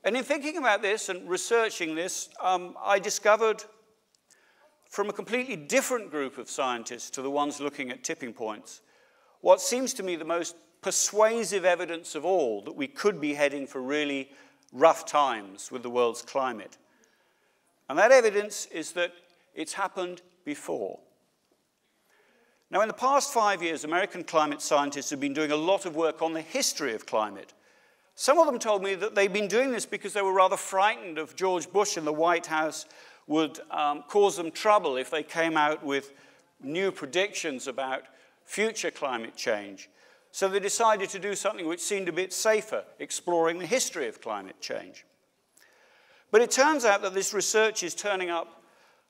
And in thinking about this and researching this, I discovered from a completely different group of scientists to the ones looking at tipping points, what seems to me the most persuasive evidence of all that we could be heading for really rough times with the world's climate. And that evidence is that it's happened before. Now, in the past 5 years, American climate scientists have been doing a lot of work on the history of climate. Some of them told me that they'd been doing this because they were rather frightened of George Bush in the White House would cause them trouble if they came out with new predictions about future climate change. So they decided to do something which seemed a bit safer, exploring the history of climate change. But it turns out that this research is turning up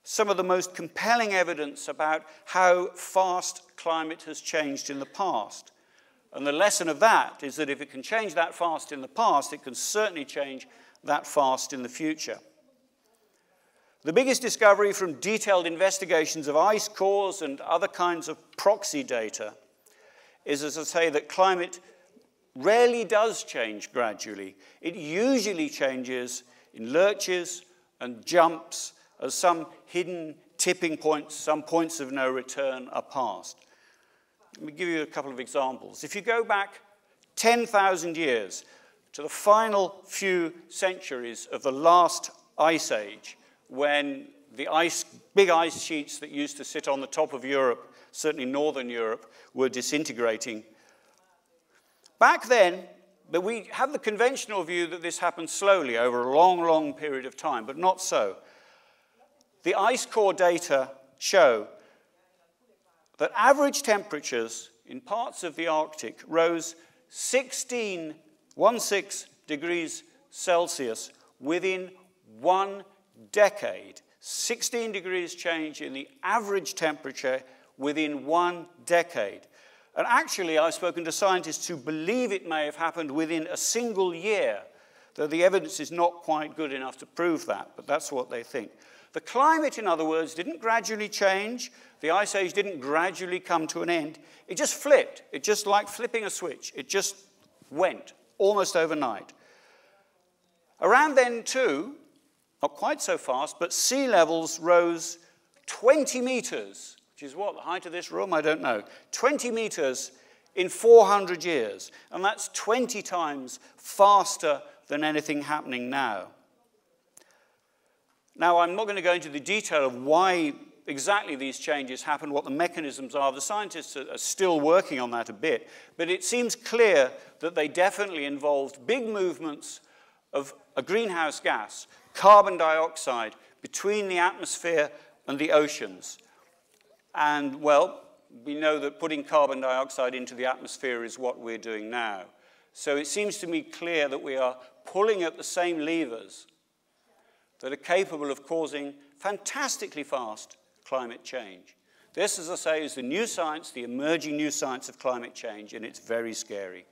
some of the most compelling evidence about how fast climate has changed in the past. And the lesson of that is that if it can change that fast in the past, it can certainly change that fast in the future. The biggest discovery from detailed investigations of ice cores and other kinds of proxy data is, as I say, that climate rarely does change gradually. It usually changes in lurches and jumps as some hidden tipping points, some points of no return are passed. Let me give you a couple of examples. If you go back 10,000 years to the final few centuries of the last ice age, when the big ice sheets that used to sit on the top of Europe, certainly northern Europe, were disintegrating. Back then, but we have the conventional view that this happened slowly over a long, long period of time, but not so. The ice core data show that average temperatures in parts of the Arctic rose 16 degrees Celsius within 1 decade. 16 degrees change in the average temperature within 1 decade. And actually, I've spoken to scientists who believe it may have happened within a single year, though the evidence is not quite good enough to prove that, but that's what they think. The climate, in other words, didn't gradually change. The ice age didn't gradually come to an end. It just flipped. It just like flipping a switch. It just went almost overnight. Around then, too, not quite so fast, but sea levels rose 20 meters, which is what, the height of this room? I don't know. 20 meters in 400 years. And that's 20 times faster than anything happening now. Now, I'm not going to go into the detail of why exactly these changes happen, what the mechanisms are. The scientists are still working on that a bit. But it seems clear that they definitely involved big movements of a greenhouse gas, carbon dioxide, between the atmosphere and the oceans. And, well, we know that putting carbon dioxide into the atmosphere is what we're doing now. So it seems to me clear that we are pulling at the same levers that are capable of causing fantastically fast climate change. This, as I say, is the new science, the emerging new science of climate change, and it's very scary.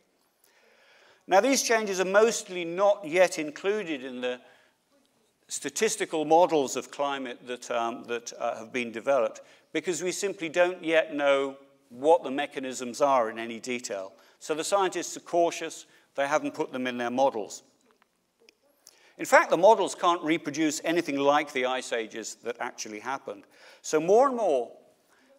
Now, these changes are mostly not yet included in the statistical models of climate that have been developed, because we simply don't yet know what the mechanisms are in any detail. So the scientists are cautious. They haven't put them in their models. In fact, the models can't reproduce anything like the ice ages that actually happened. So more and more,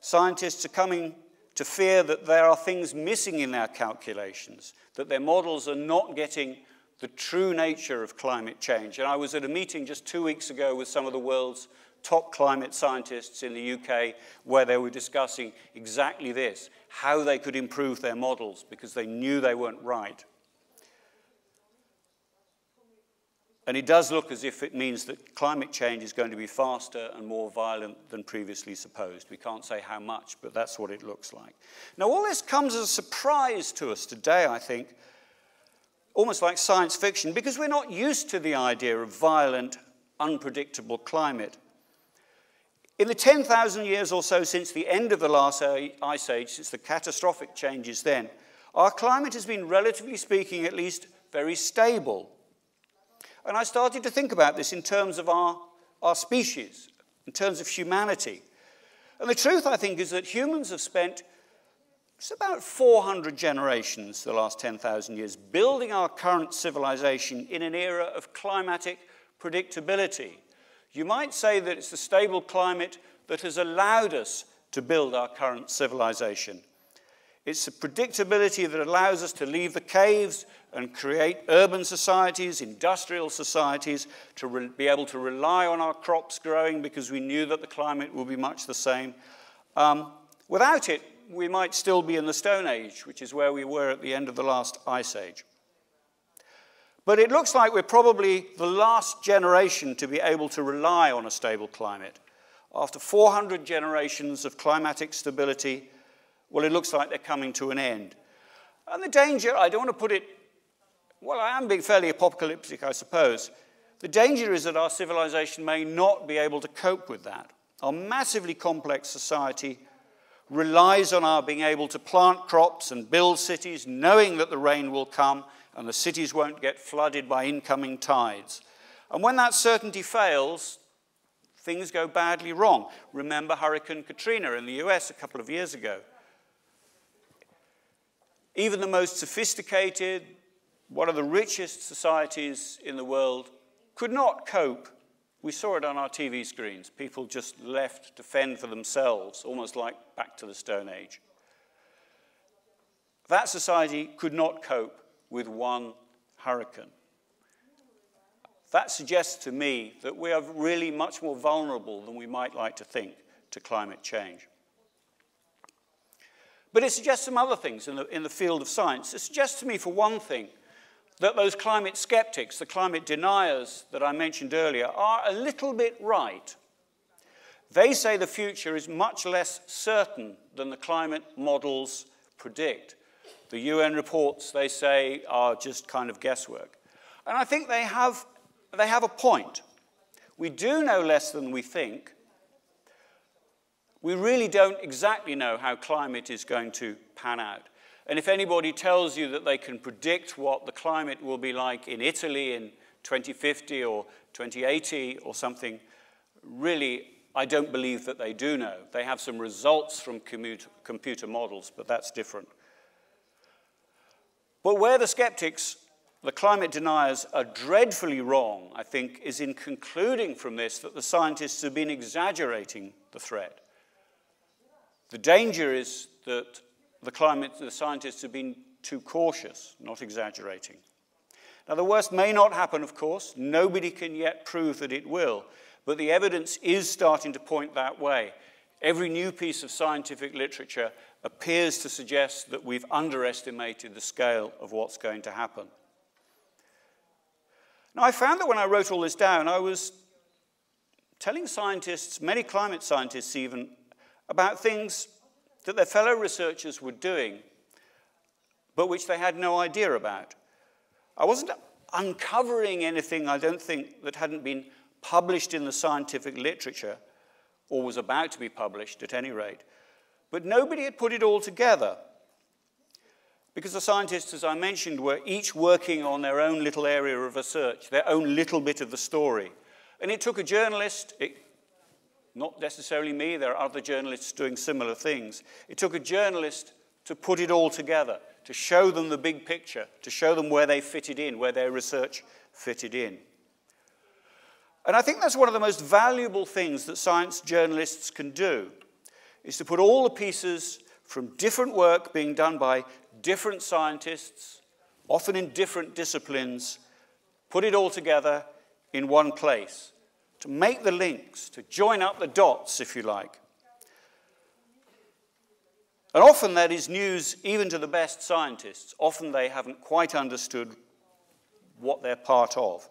scientists are coming to fear that there are things missing in their calculations, that their models are not getting the true nature of climate change. And I was at a meeting just 2 weeks ago with some of the world's top climate scientists in the UK, where they were discussing exactly this, how they could improve their models, because they knew they weren't right. And it does look as if it means that climate change is going to be faster and more violent than previously supposed. We can't say how much, but that's what it looks like. Now, all this comes as a surprise to us today, I think, almost like science fiction, because we're not used to the idea of violent, unpredictable climate. In the 10,000 years or so since the end of the last ice age, since the catastrophic changes then, our climate has been, relatively speaking, at least very stable. And I started to think about this in terms of our species, in terms of humanity. And the truth, I think, is that humans have spent it's about 400 generations, the last 10,000 years, building our current civilization in an era of climatic predictability. You might say that it's the stable climate that has allowed us to build our current civilization. It's the predictability that allows us to leave the caves and create urban societies, industrial societies, to be able to rely on our crops growing because we knew that the climate would be much the same. Without it, we might still be in the Stone Age, which is where we were at the end of the last ice age. But it looks like we're probably the last generation to be able to rely on a stable climate. After 400 generations of climatic stability, well, it looks like they're coming to an end. And the danger, I don't want to put it, well, I am being fairly apocalyptic, I suppose. The danger is that our civilization may not be able to cope with that. Our massively complex society relies on our being able to plant crops and build cities, knowing that the rain will come and the cities won't get flooded by incoming tides. And when that certainty fails, things go badly wrong. Remember Hurricane Katrina in the US a couple of years ago. Even the most sophisticated, one of the richest societies in the world, could not cope. We saw it on our TV screens. People just left to fend for themselves, almost like back to the Stone Age. That society could not cope with one hurricane. That suggests to me that we are really much more vulnerable than we might like to think to climate change. But it suggests some other things in the field of science. It suggests to me, for one thing, that those climate skeptics, the climate deniers that I mentioned earlier, are a little bit right. They say the future is much less certain than the climate models predict. The UN reports, they say, are just kind of guesswork. And I think they have a point. We do know less than we think. We really don't exactly know how climate is going to pan out. And if anybody tells you that they can predict what the climate will be like in Italy in 2050 or 2080 or something, really, I don't believe that they do know. They have some results from computer models, but that's different. But where the skeptics, the climate deniers, are dreadfully wrong, I think, is in concluding from this that the scientists have been exaggerating the threat. The danger is that the scientists have been too cautious, not exaggerating. Now, the worst may not happen, of course. Nobody can yet prove that it will. But the evidence is starting to point that way. Every new piece of scientific literature appears to suggest that we've underestimated the scale of what's going to happen. Now, I found that when I wrote all this down, I was telling scientists, many climate scientists even, about things that their fellow researchers were doing, but which they had no idea about. I wasn't uncovering anything, I don't think, that hadn't been published in the scientific literature, or was about to be published at any rate. But nobody had put it all together, because the scientists, as I mentioned, were each working on their own little area of research, their own little bit of the story. And it took a journalist, not necessarily me, there are other journalists doing similar things. It took a journalist to put it all together, to show them the big picture, to show them where they fitted in, where their research fitted in. And I think that's one of the most valuable things that science journalists can do, is to put all the pieces from different work being done by different scientists, often in different disciplines, put it all together in one place, to make the links, to join up the dots, if you like. And often that is news even to the best scientists. Often they haven't quite understood what they're part of.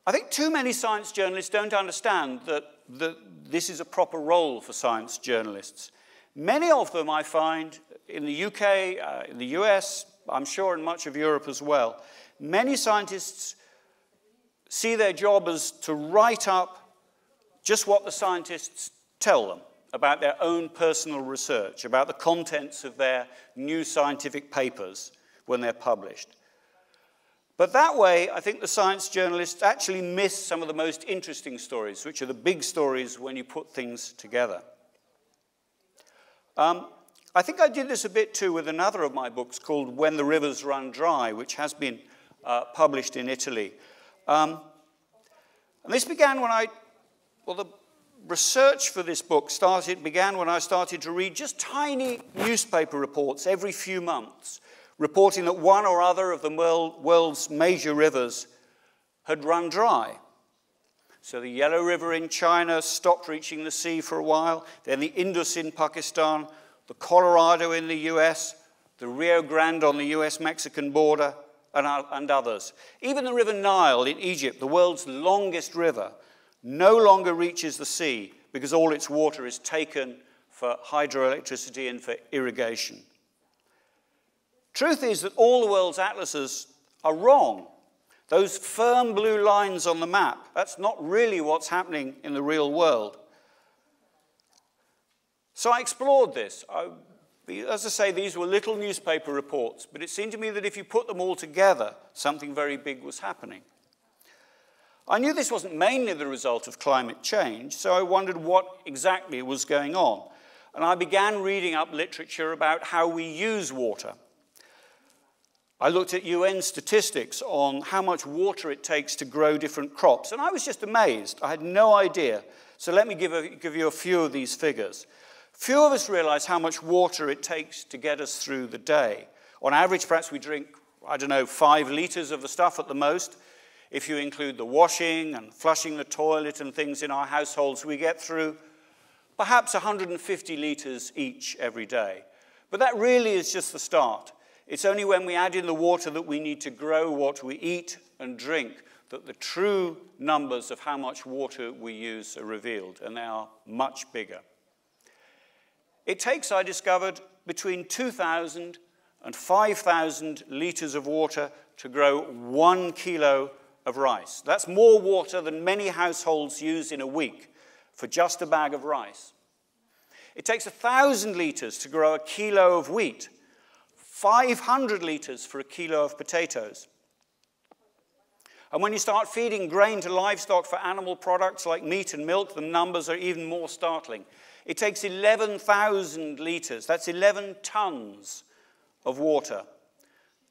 I think too many science journalists don't understand that this is a proper role for science journalists. Many of them, I find, in the UK, in the US, I'm sure in much of Europe as well, many scientists see their job as to write up just what the scientists tell them about their own personal research, about the contents of their new scientific papers when they're published. But that way, I think the science journalists actually miss some of the most interesting stories, which are the big stories when you put things together. I think I did this a bit too with another of my books called When the Rivers Run Dry, which has been published in Italy. And this began when the research for this book began when I started to read just tiny newspaper reports every few months, reporting that one or other of the world's major rivers had run dry. So the Yellow River in China stopped reaching the sea for a while, then the Indus in Pakistan, the Colorado in the US, the Rio Grande on the US-Mexican border, and others. Even the River Nile in Egypt, the world's longest river, no longer reaches the sea because all its water is taken for hydroelectricity and for irrigation. Truth is that all the world's atlases are wrong. Those firm blue lines on the map, that's not really what's happening in the real world. So I explored this. As I say, these were little newspaper reports, but it seemed to me that if you put them all together, something very big was happening. I knew this wasn't mainly the result of climate change, so I wondered what exactly was going on. And I began reading up literature about how we use water. I looked at UN statistics on how much water it takes to grow different crops, and I was just amazed. I had no idea. So let me give you a few of these figures. Few of us realize how much water it takes to get us through the day. On average, perhaps we drink, 5 liters of the stuff at the most. If you include the washing and flushing the toilet and things in our households, we get through perhaps 150 liters each every day. But that really is just the start. It's only when we add in the water that we need to grow what we eat and drink that the true numbers of how much water we use are revealed, and they are much bigger. It takes, I discovered, between 2,000 and 5,000 liters of water to grow 1 kilo of rice. That's more water than many households use in a week for just a bag of rice. It takes 1,000 liters to grow a kilo of wheat, 500 liters for a kilo of potatoes. And when you start feeding grain to livestock for animal products like meat and milk, the numbers are even more startling. It takes 11,000 liters, that's 11 tons of water,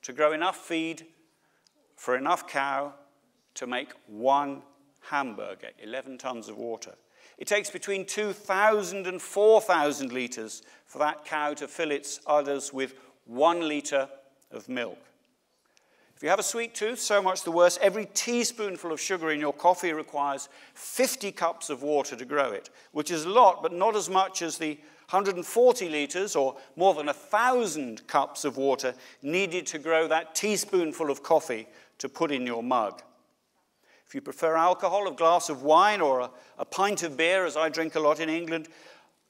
to grow enough feed for enough cow to make 1 hamburger, 11 tons of water. It takes between 2,000 and 4,000 liters for that cow to fill its udders with 1 liter of milk. If you have a sweet tooth, so much the worse. Every teaspoonful of sugar in your coffee requires 50 cups of water to grow it, which is a lot, but not as much as the 140 liters, or more than 1,000 cups of water needed to grow that teaspoonful of coffee to put in your mug. If you prefer alcohol, a glass of wine or a pint of beer, as I drink a lot in England,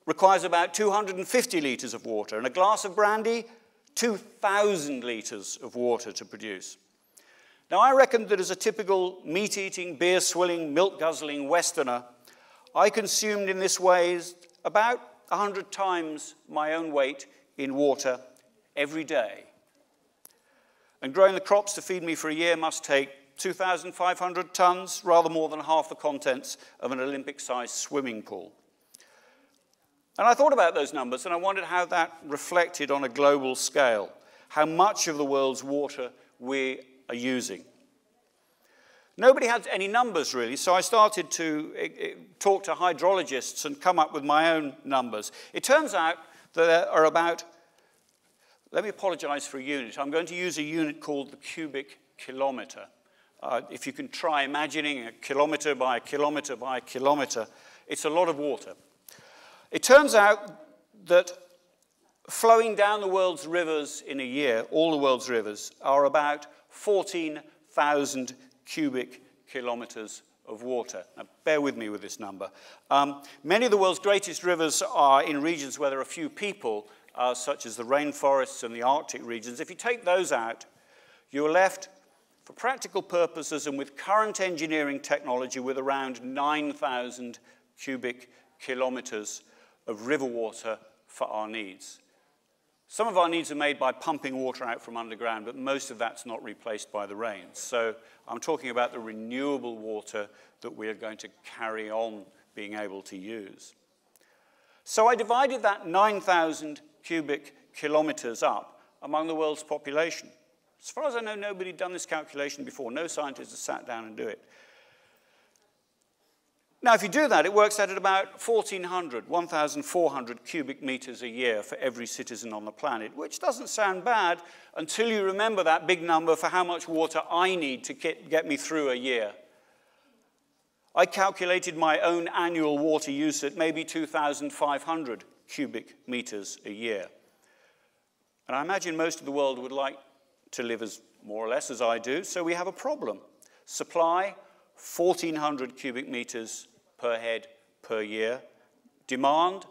requires about 250 liters of water, and a glass of brandy, 2,000 liters of water to produce. Now, I reckon that as a typical meat-eating, beer-swilling, milk-guzzling Westerner, I consumed in this way about 100 times my own weight in water every day. And growing the crops to feed me for a year must take 2,500 tons, rather more than half the contents of an Olympic-sized swimming pool. And I thought about those numbers, and I wondered how that reflected on a global scale, how much of the world's water we are using. Nobody had any numbers, really, so I started to talk to hydrologists and come up with my own numbers. It turns out that there are about, let me apologize for a unit. I'm going to use a unit called the cubic kilometer. If you can try imagining a kilometer by a kilometer by a kilometer, it's a lot of water. It turns out that flowing down the world's rivers in a year, all the world's rivers, are about 14,000 cubic kilometers of water. Now, bear with me with this number. Many of the world's greatest rivers are in regions where there are few people, such as the rainforests and the Arctic regions. If you take those out, you're left, for practical purposes and with current engineering technology, with around 9,000 cubic kilometers of river water for our needs. Some of our needs are made by pumping water out from underground, but most of that's not replaced by the rains. So I'm talking about the renewable water that we are going to carry on being able to use. So I divided that 9,000 cubic kilometers up among the world's population. As far as I know, nobody had done this calculation before. No scientist has sat down and do it. Now, if you do that, it works out at about 1,400 cubic meters a year for every citizen on the planet, which doesn't sound bad until you remember that big number for how much water I need to get me through a year. I calculated my own annual water use at maybe 2,500 cubic meters a year. And I imagine most of the world would like to live as more or less as I do, so we have a problem. Supply, 1,400 cubic meters per head per year. Demand,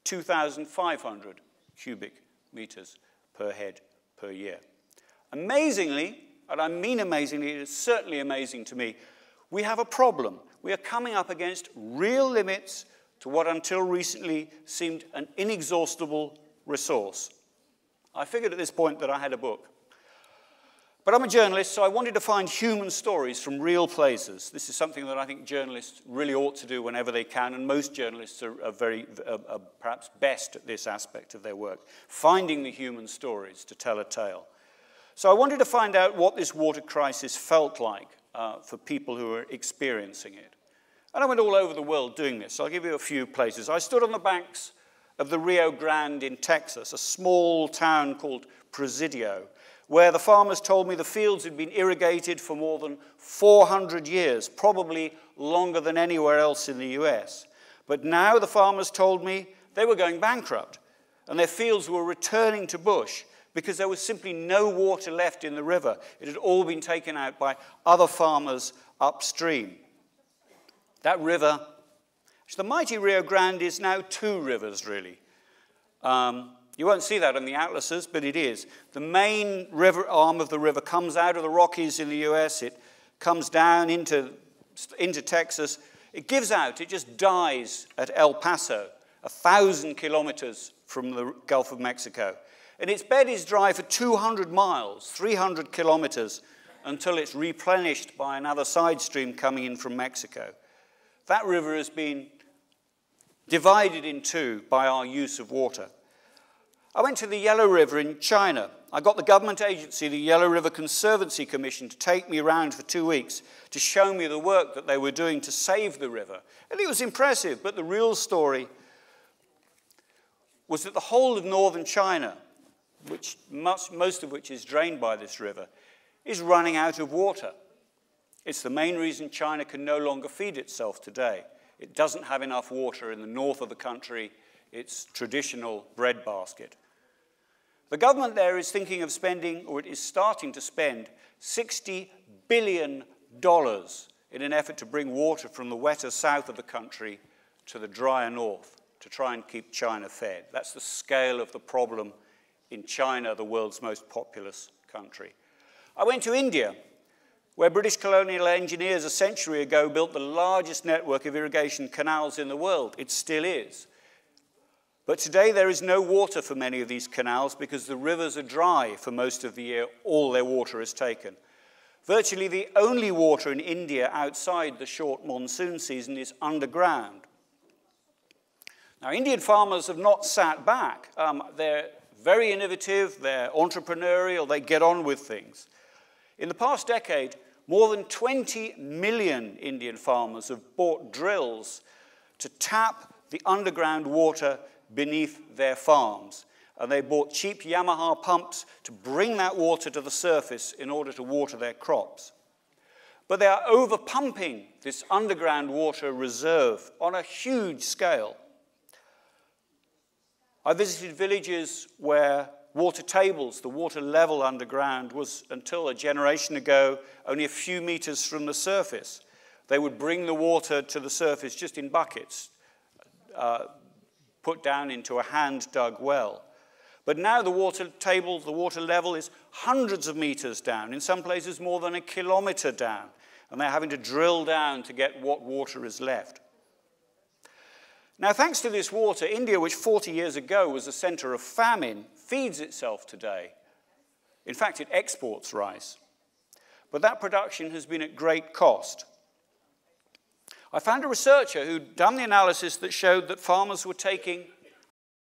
2,500 cubic meters per head per year. Amazingly, and I mean amazingly, it is certainly amazing to me, we have a problem. We are coming up against real limits to what until recently seemed an inexhaustible resource. I figured at this point that I had a book. But I'm a journalist, so I wanted to find human stories from real places. This is something that I think journalists really ought to do whenever they can, and most journalists are perhaps best at this aspect of their work, finding the human stories to tell a tale. So I wanted to find out what this water crisis felt like for people who were experiencing it. And I went all over the world doing this. So I'll give you a few places. I stood on the banks of the Rio Grande in Texas, a small town called Presidio, where the farmers told me the fields had been irrigated for more than 400 years, probably longer than anywhere else in the US. But now the farmers told me they were going bankrupt, and their fields were returning to bush because there was simply no water left in the river. It had all been taken out by other farmers upstream. That river, the mighty Rio Grande, is now two rivers, really. You won't see that on the atlases, but it is. The main river arm of the river comes out of the Rockies in the US. It comes down into Texas. It gives out. It just dies at El Paso, 1,000 kilometers from the Gulf of Mexico. And its bed is dry for 200 miles, 300 kilometers, until it's replenished by another side stream coming in from Mexico. That river has been divided in two by our use of water. I went to the Yellow River in China. I got the government agency, the Yellow River Conservancy Commission, to take me around for 2 weeks to show me the work that they were doing to save the river. And it was impressive, but the real story was that the whole of northern China, which most of which is drained by this river, is running out of water. It's the main reason China can no longer feed itself today. It doesn't have enough water in the north of the country, its traditional breadbasket. The government there is thinking of spending, or it is starting to spend, $60 billion in an effort to bring water from the wetter south of the country to the drier north, to try and keep China fed. That's the scale of the problem in China, the world's most populous country. I went to India, where British colonial engineers a century ago built the largest network of irrigation canals in the world. It still is. But today there is no water for many of these canals because the rivers are dry for most of the year. All their water is taken. Virtually the only water in India outside the short monsoon season is underground. Now, Indian farmers have not sat back. They're very innovative, they're entrepreneurial, they get on with things. In the past decade, more than 20 million Indian farmers have bought drills to tap the underground water beneath their farms. And they bought cheap Yamaha pumps to bring that water to the surface in order to water their crops. But they are over-pumping this underground water reserve on a huge scale. I visited villages where water tables, the water level underground, was, until a generation ago, only a few meters from the surface. They would bring the water to the surface just in buckets, put down into a hand-dug well. But now the water table, the water level is hundreds of meters down, in some places more than a kilometer down, and they're having to drill down to get what water is left. Now, thanks to this water, India, which 40 years ago was a center of famine, feeds itself today. In fact, it exports rice. But that production has been at great cost. I found a researcher who'd done the analysis that showed that farmers were taking